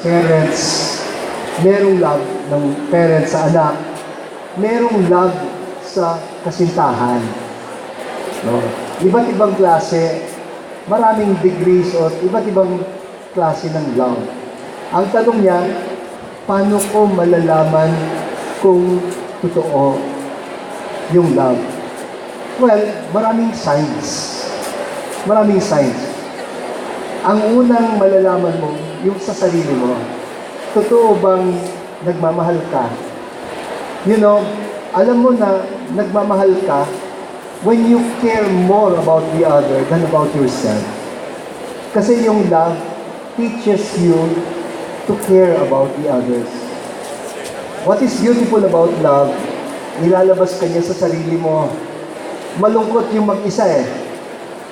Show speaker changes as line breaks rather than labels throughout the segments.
Parents, merong love ng parents sa anak, merong love sa kasintahan. No? Iba't ibang klase, maraming degrees o iba't ibang klase ng love. Ang tanong niya, paano ko malalaman kung totoo yung love? Well, maraming signs. Maraming signs. Ang unang malalaman mo, yung sa sarili mo, totoo bang nagmamahal ka? You know, alam mo na nagmamahal ka when you care more about the other than about yourself. Kasi yung love teaches you to care about the others. What is beautiful about love, nilalabas ka niya sa sarili mo. Malungkot yung mag-isa eh.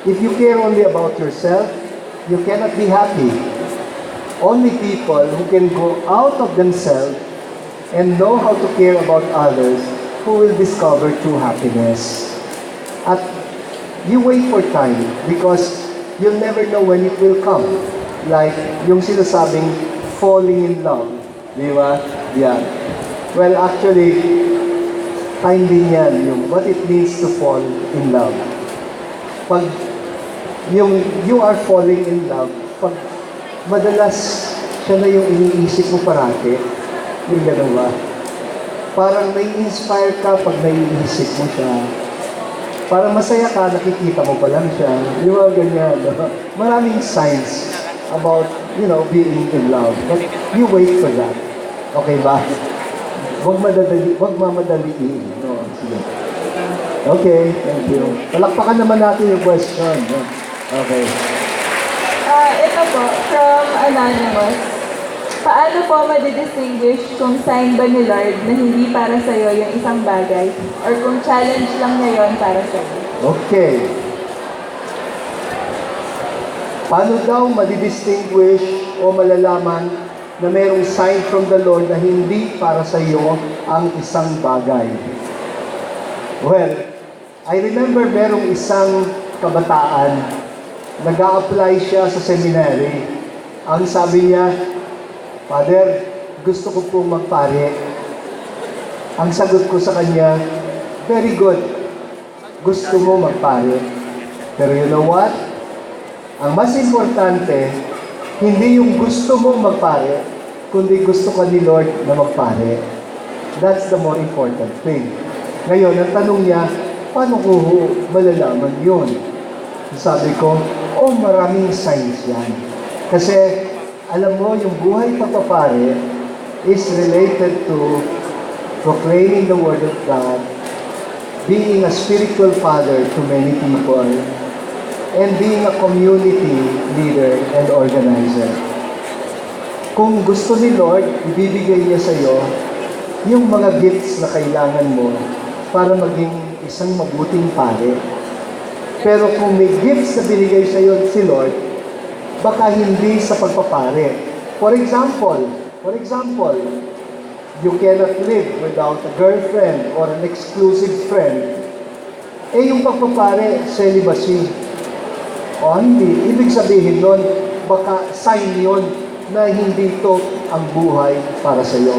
If you care only about yourself, you cannot be happy. Only people who can go out of themselves and know how to care about others who will discover true happiness. At you wait for time because you'll never know when it will come. Like yung sinasabing falling in love. Di ba? Yeah. Well, actually, time din yan yung what it means to fall in love. Pag yung you are falling in love, pag madalas siya na yung iniisip mo parati, yung gano'n ba? Parang nai-inspire ka pag naiisip mo siya. Parang masaya ka, nakikita mo pa lang siya. Di ba ganyan? No? Maraming signs about, being in love. But you wait for that. Okay ba? Huwag mamadaliin. No, sige. Okay, thank you. Palakpakan naman natin yung question. No? Okay.
Ito po, from Anonymous. Paano po madidistinguish kung sign ba ni Lord na hindi para sa'yo yung isang bagay or kung challenge lang niya yon para sa'yo?
Okay. Paano daw madidistinguish o malalaman na mayroong sign from the Lord na hindi para sa iyo ang isang bagay? Well, I remember merong isang kabataan, nag-a-apply siya sa seminary. Ang sabi niya, Father, gusto ko pong magpare. Ang sagot ko sa kanya, very good. Gusto mo magpare. Pero you know what? Ang mas importante, hindi yung gusto mong magpare, kundi gusto ka ni Lord na magpare. That's the more important thing. Ngayon, ang tanong niya, paano ko malalaman yun? Sabi ko, maraming signs yan. Kasi, alam mo, yung buhay pagpapare is related to proclaiming the Word of God, being a spiritual father to many people, and being a community leader and organizer. Kung gusto ni Lord, ibibigay niya sa iyo yung mga gifts na kailangan mo para maging isang mabuting pare. Pero kung may gifts na binigay sa iyo si Lord, baka hindi sa pagpapare. For example, you cannot live without a girlfriend or an exclusive friend. Yung pagpapare, celibacy. Hindi. Ibig sabihin nun, baka sign yun na hindi ito ang buhay para sa iyo.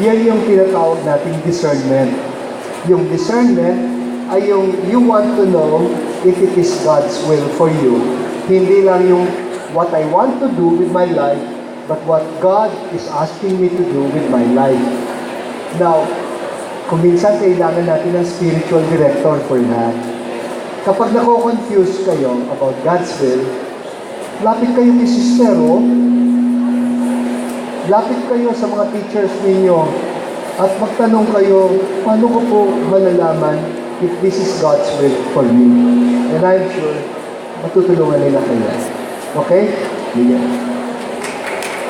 Yan yung tinatawag nating discernment. Yung discernment ay yung you want to know if it is God's will for you. Hindi lang yung what I want to do with my life, but what God is asking me to do with my life. Now, kung minsan kailangan natin ng spiritual director for that. Kapag nako-confuse kayo about God's will, lapit kayo kay sister, lapit kayo sa mga teachers ninyo at magtanong kayo, paano ko po malalaman if this is God's will for me? And I'm sure, matutulungan nila kayo. Okay? Yeah.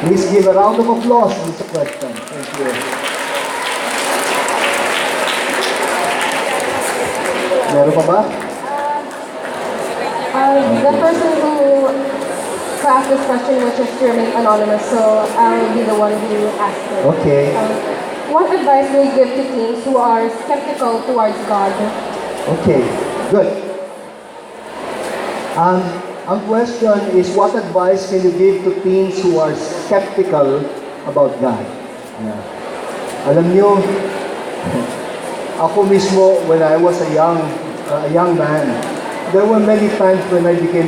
Please give a round of applause for this question. Thank you. Meron pa ba?
The person who asked this question was just to remain anonymous, so I'll be the one who asked it.
Okay.
What advice will you give to teens who are skeptical towards God?
Okay, good. Ang question is, what advice can you give to teens who are skeptical about God? Yeah. Alam nyo, ako mismo, when I was a young man, there were many times when I became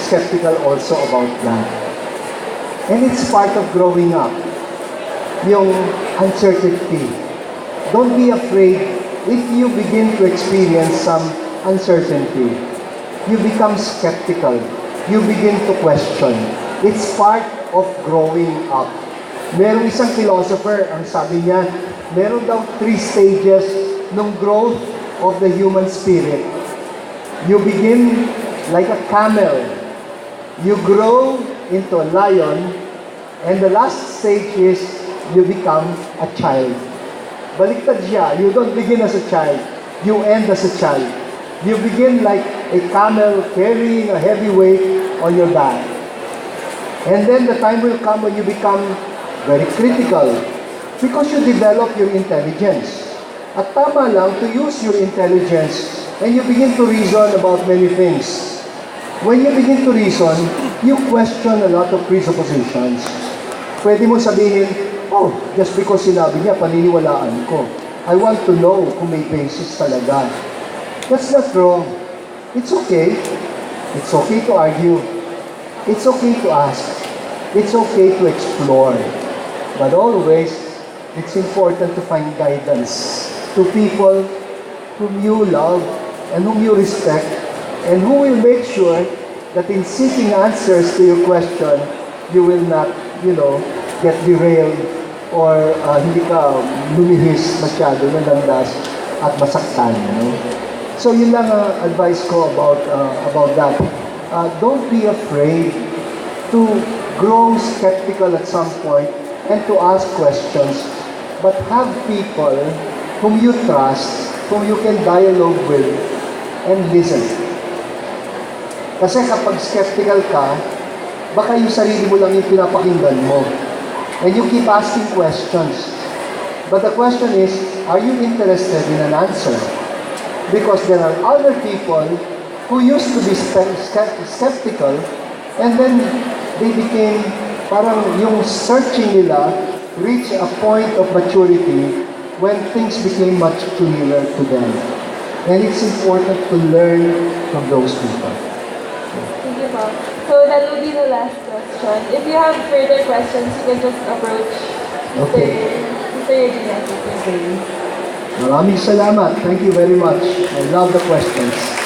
skeptical also about God. And it's part of growing up. Yung uncertainty. Don't be afraid if you begin to experience some uncertainty. You become skeptical. You begin to question. It's part of growing up. Merong isang philosopher, ang sabi niya, meron daw 3 stages ng growth of the human spirit. You begin like a camel. You grow into a lion, and the last stage is you become a child. Baliktad siya. You don't begin as a child. You end as a child. You begin like a camel carrying a heavy weight on your back. And then the time will come when you become very critical because you develop your intelligence. At tama lang to use your intelligence and you begin to reason about many things. When you begin to reason, you question a lot of presuppositions. Pwede mo sabihin, oh, just because sinabi niya, paniniwalaan ko. I want to know kung may basis talaga. That's not wrong. It's okay. It's okay to argue. It's okay to ask. It's okay to explore. But always, it's important to find guidance to people whom you love and whom you respect and who will make sure that in seeking answers to your question, you will not, get derailed or hindi ka lumihis masyado na landas at masaktan. So yun lang advice ko about that. Don't be afraid to grow skeptical at some point and to ask questions, but have people whom you trust, whom you can dialogue with, and listen. Kasi kapag skeptical ka, baka yung sarili mo lang yung pinapakinggan mo. And you keep asking questions. But the question is, are you interested in an answer? Because there are other people who used to be skeptical and then they became, parang yung searching nila reached a point of maturity when things became much clearer to them. And it's important to learn from those people.
Thank you, Bob. So that will be the last question. If you have further questions, you can just approach
Okay.
Mr. Virgilio.
Maraming salamat. Thank you very much. I love the questions.